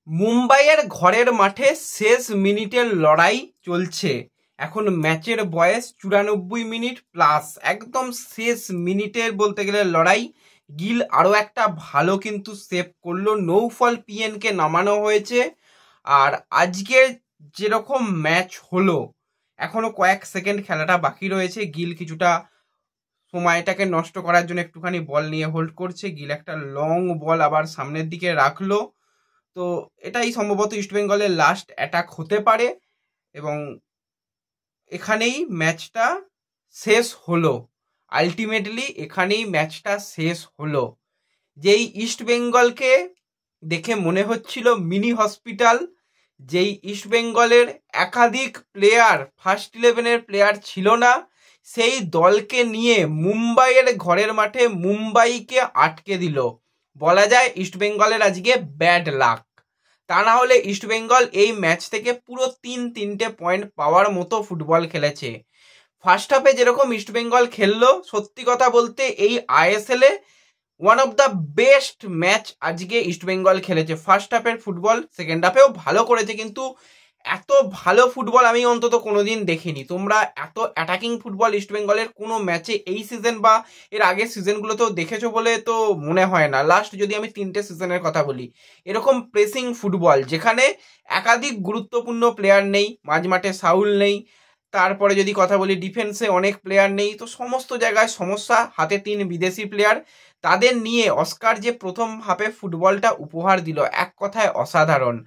মুম্বাইয়ের ঘরের মাঠে শেষ মিনিটের লড়াই চলছে। এখন ম্যাচের বয়স 94 মিনিট প্লাস, একদম শেষ মিনিটের বলতে গেলে লড়াই। গিল আরও একটা ভালো কিন্তু সেভ করলো, নৌফল পিএনকে নামানো হয়েছে। আর আজকের যেরকম ম্যাচ হলো, এখনো কয়েক সেকেন্ড খেলাটা বাকি রয়েছে। গিল কিছুটা সময়টাকে নষ্ট করার জন্য একটুখানি বল নিয়ে হোল্ড করছে। গিল একটা লং বল আবার সামনের দিকে রাখলো। তো এটাই সম্ভবত ইস্টবেঙ্গলের লাস্ট অ্যাটাক হতে পারে এবং এখানেই ম্যাচটা শেষ হলো। আলটিমেটলি এখানেই ম্যাচটা শেষ হলো। যেই ইস্টবেঙ্গলকে দেখে মনে হচ্ছিল মিনি হসপিটাল, যেই ইস্টবেঙ্গলের একাধিক প্লেয়ার ফার্স্ট 11-এর প্লেয়ার ছিল না, সেই দলকে নিয়ে মুম্বাইয়ের ঘরের মাঠে মুম্বাইকে আটকে দিল। বলা যায় ইস্টবেঙ্গলের আজকে ব্যাড লাক। তা না হলে ইস্টবেঙ্গল এই ম্যাচ থেকে পুরো তিনটে পয়েন্ট পাওয়ার মতো ফুটবল খেলেছে। ফার্স্ট হাফে যেরকম ইস্টবেঙ্গল খেললো, সত্যি কথা বলতে এই আইএসএলে one of the best match আজকে ইস্টবেঙ্গল খেলেছে। ফার্স্ট হাফের ফুটবল সেকেন্ড হাফেও ভালো করেছে, কিন্তু এত ভালো ফুটবল আমি অন্তত কোনোদিন দেখিনি। তোমরা এত অ্যাটাকিং ফুটবল ইস্টবেঙ্গলের কোনো ম্যাচে এই সিজন বা এর আগের সিজনগুলোতেও দেখেছো বলে তো মনে হয় না। লাস্ট যদি আমি 3টে সিজনের কথা বলি, এরকম প্রেসিং ফুটবল যেখানে একাধিক গুরুত্বপূর্ণ প্লেয়ার নেই, মাঝমাঠে সাউল নেই, তারপরে যদি কথা বলি ডিফেন্সে অনেক প্লেয়ার নেই, তো সমস্ত জায়গায় সমস্যা। হাতে 3 বিদেশি প্লেয়ার, তাদের নিয়ে অস্কার যে প্রথম হাফে ফুটবলটা উপহার দিল, এক কথায় অসাধারণ।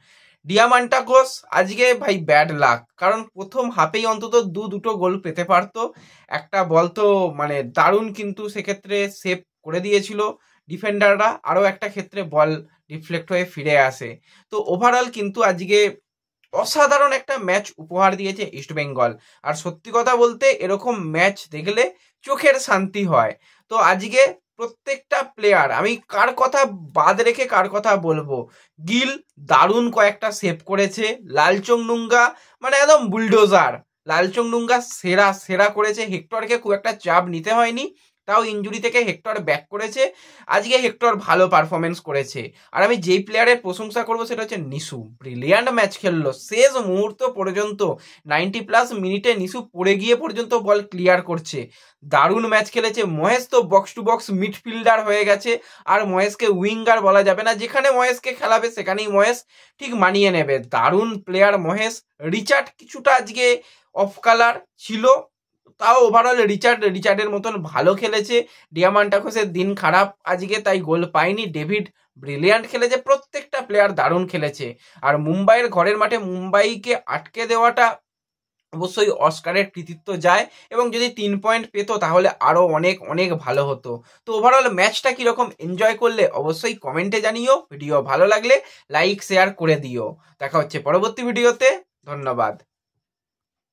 ডিয়ামান্টাকোস আজকে ভাই ব্যাড লাক, কারণ প্রথম হাফেই অন্তত দুটো গোল পেতে পারতো। একটা বল তো মানে দারুণ কিন্তু সেক্ষেত্রে সেভ করে দিয়েছিল ডিফেন্ডাররা, আরও একটা ক্ষেত্রে বল রিফ্লেক্ট হয়ে ফিরে আসে। তো ওভারঅল কিন্তু আজকে অসাধারণ একটা ম্যাচ উপহার দিয়েছে ইস্টবেঙ্গল। আর সত্যি কথা বলতে এরকম ম্যাচ দেখলে চোখের শান্তি হয়। তো আজকে প্রত্যেকটা প্লেয়ার, আমি কার কথা বাদ রেখে কার কথা বলবো, গিল দারুণ কয়েকটা সেভ করেছে। লালচংডুঙ্গা মানে একদম বুলডোজার, লালচংডুঙ্গা সেরা করেছে। হেক্টরকে খুব একটা চাপ নিতে হয়নি, তাও ইনজুরি থেকে হেক্টর ব্যাক করেছে। আজকে হেক্টর ভালো পারফরমেন্স করেছে। আর আমি যেই প্লেয়ারের প্রশংসা করবো সেটা হচ্ছে নিশু। ব্রিলিয়ান্ট ম্যাচ খেললো, শেষ মুহূর্ত পর্যন্ত 90+ মিনিটে নিশু পড়ে গিয়ে পর্যন্ত বল ক্লিয়ার করছে। দারুণ ম্যাচ খেলেছে। মহেশ তো বক্স টু বক্স মিডফিল্ডার হয়ে গেছে, আর মহেশকে উইঙ্গার বলা যাবে না। যেখানে মহেশকে খেলাবে সেখানেই মহেশ ঠিক মানিয়ে নেবে। দারুণ প্লেয়ার মহেশ। রিচার্ড কিছুটা আজকে অফ কালার ছিল, তাও ওভারঅল রিচার্ডের মতন ভালো খেলেছে। ডিয়ামান্টাকোসের দিন খারাপ আজকে, তাই গোল পায়নি। ডেভিড ব্রিলিয়ান্ট খেলেছে, প্রত্যেকটা প্লেয়ার দারুণ খেলেছে। আর মুম্বাইয়ের ঘরের মাঠে মুম্বাইকে আটকে দেওয়াটা অবশ্যই অস্কারের কৃতিত্ব যায়, এবং যদি 3 পয়েন্ট পেতো তাহলে আরও অনেক ভালো হতো। তো ওভারঅল ম্যাচটা কীরকম এনজয় করলে অবশ্যই কমেন্টে জানিও। ভিডিও ভালো লাগলে লাইক শেয়ার করে দিও। দেখা হচ্ছে পরবর্তী ভিডিওতে। ধন্যবাদ।